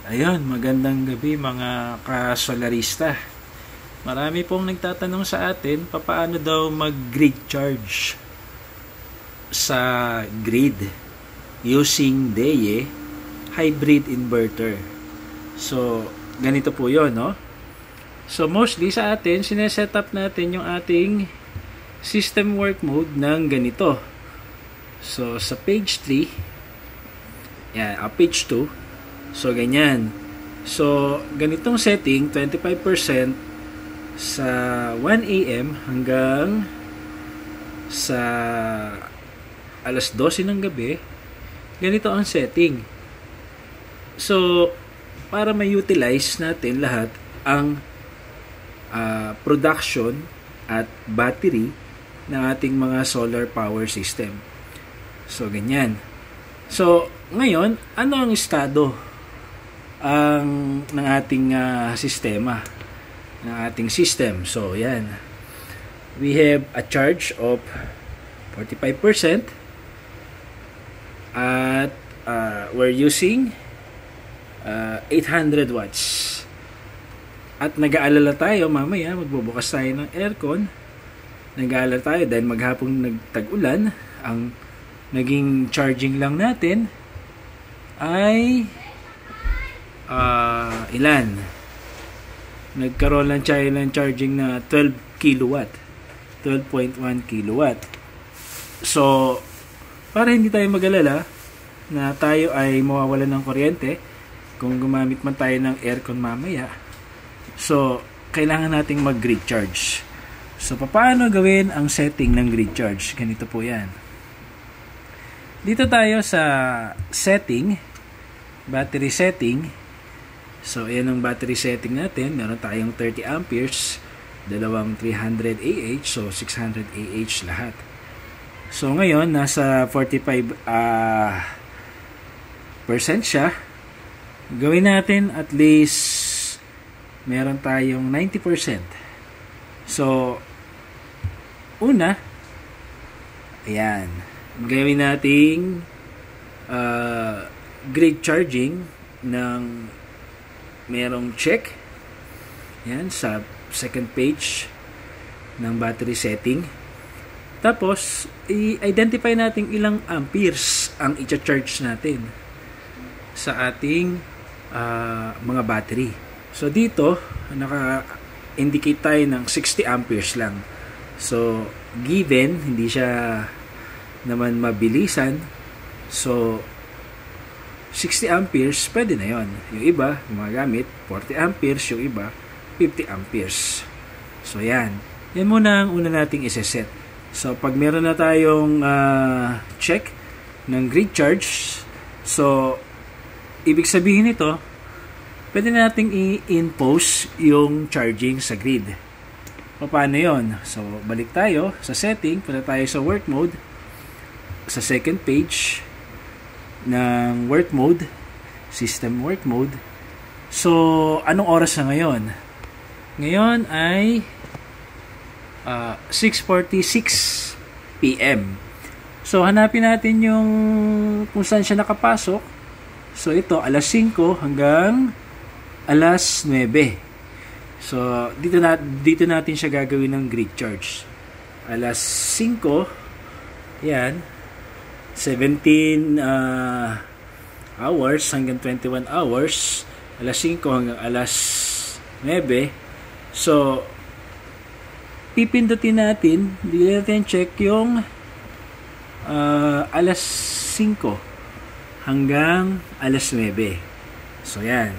Ayun, magandang gabi mga ka-solarista. Marami pong nagtatanong sa atin, paano daw mag-grid charge sa grid using DEE hybrid inverter. So, ganito po yun, no? So, mostly sa atin, sineset up natin yung ating system work mode ng ganito. So, sa page 3, page 2, so, ganyan. So, ganitong setting, 25% sa 1 AM hanggang sa alas 12 ng gabi. Ganito ang setting. So, para ma-utilize natin lahat ang production at battery ng ating mga solar power system. So, ganyan. So, ngayon, ano ang estado ng ating sistema, ng ating system? So, yan. We have a charge of 45% at we're using 800 watts. At nag-aalala tayo, mamaya magbubukas tayo ng aircon. Nag-aalala tayo dahil maghapong nagtag-ulan. Ang naging charging lang natin ay ilan? Nagkaroon lang tayo ng charging na 12 kilowatt. 12.1 kilowatt. So, para hindi tayo mag-alala na tayo ay mawawalan ng kuryente kung gumamit man tayo ng aircon mamaya. So, kailangan nating mag-grid charge. So, paano gawin ang setting ng grid charge? Ganito po yan. Dito tayo sa setting, battery setting. So, ayan ang battery setting natin. Meron tayong 30 amperes, dalawang 300 AH, so 600 AH lahat. So, ngayon, nasa 45% siya. Gawin natin at least meron tayong 90%. So, una, ayan, gawin nating grid charging ng merong check. Yan, sa second page ng battery setting. Tapos, i-identify natin ilang amperes ang i-charge natin sa ating mga battery. So, dito, naka-indicate tayo ng 60 amperes lang. So, given, hindi siya naman mabilisan. So, 60 amperes, pwede na yon. Yung iba, gumagamit 40 amperes, yung iba, 50 amperes. So, yan. Yan muna ang una nating iseset. So, pag meron na tayong check ng grid charge, so, ibig sabihin nito, pwede na nating i-impose yung charging sa grid. Paano yon? So, balik tayo sa setting, punta tayo sa work mode, sa second page ng work mode, system work mode. So, anong oras na ngayon? Ngayon ay 6:46 PM. So, hanapin natin yung kung saan siya nakapasok. So, ito, alas 5 hanggang alas 9. So, dito natin siya gagawin ng grid charge. Alas 5, yan, 17 hours hanggang 21 hours, alas 5 hanggang alas 9. So, pipindutin natin, hindi natin check yung alas 5 hanggang alas 9. So, yan.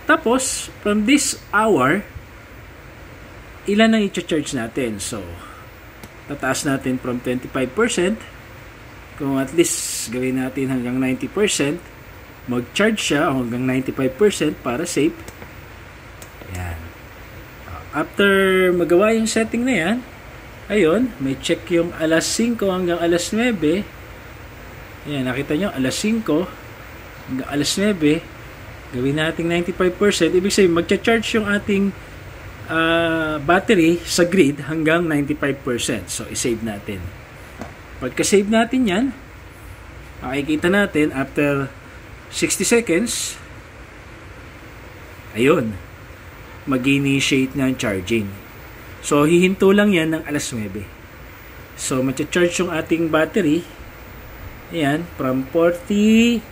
Tapos, from this hour, ilan ang i-charge natin? So, tataas natin from 25%. Kung at least gawin natin hanggang 90%, mag-charge siya hanggang 95% para safe. Yan. After magawa yung setting na yan, ayun, may check yung alas 5 hanggang alas 9. Yan, nakita nyo, alas 5 hanggang alas 9. Gawin natin 95%. Ibig sabihin, mag-charge yung ating battery sa grid hanggang 95%. So, i-save natin. Pagka-save natin yan, makikita natin after 60 seconds, ayun, mag-initiate ng charging. So, hihinto lang yan ng alas 9. So, matcha-charge yung ating battery. Ayan, from 45%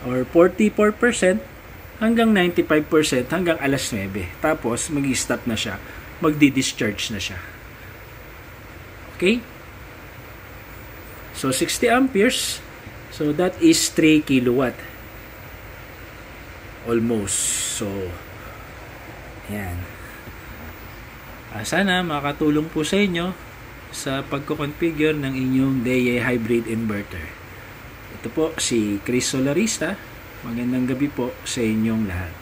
or 44% hanggang 95% hanggang alas 9. Tapos, mag-stop na siya. Magdi-discharge na siya. Okay? So, 60 amperes. So, that is 3 kilowatt. Almost. So, ayan. Sana makatulong po sa inyo sa pagko-configure ng inyong DEA hybrid inverter. Ito po si Chris Solarista. Magandang gabi po sa inyong lahat.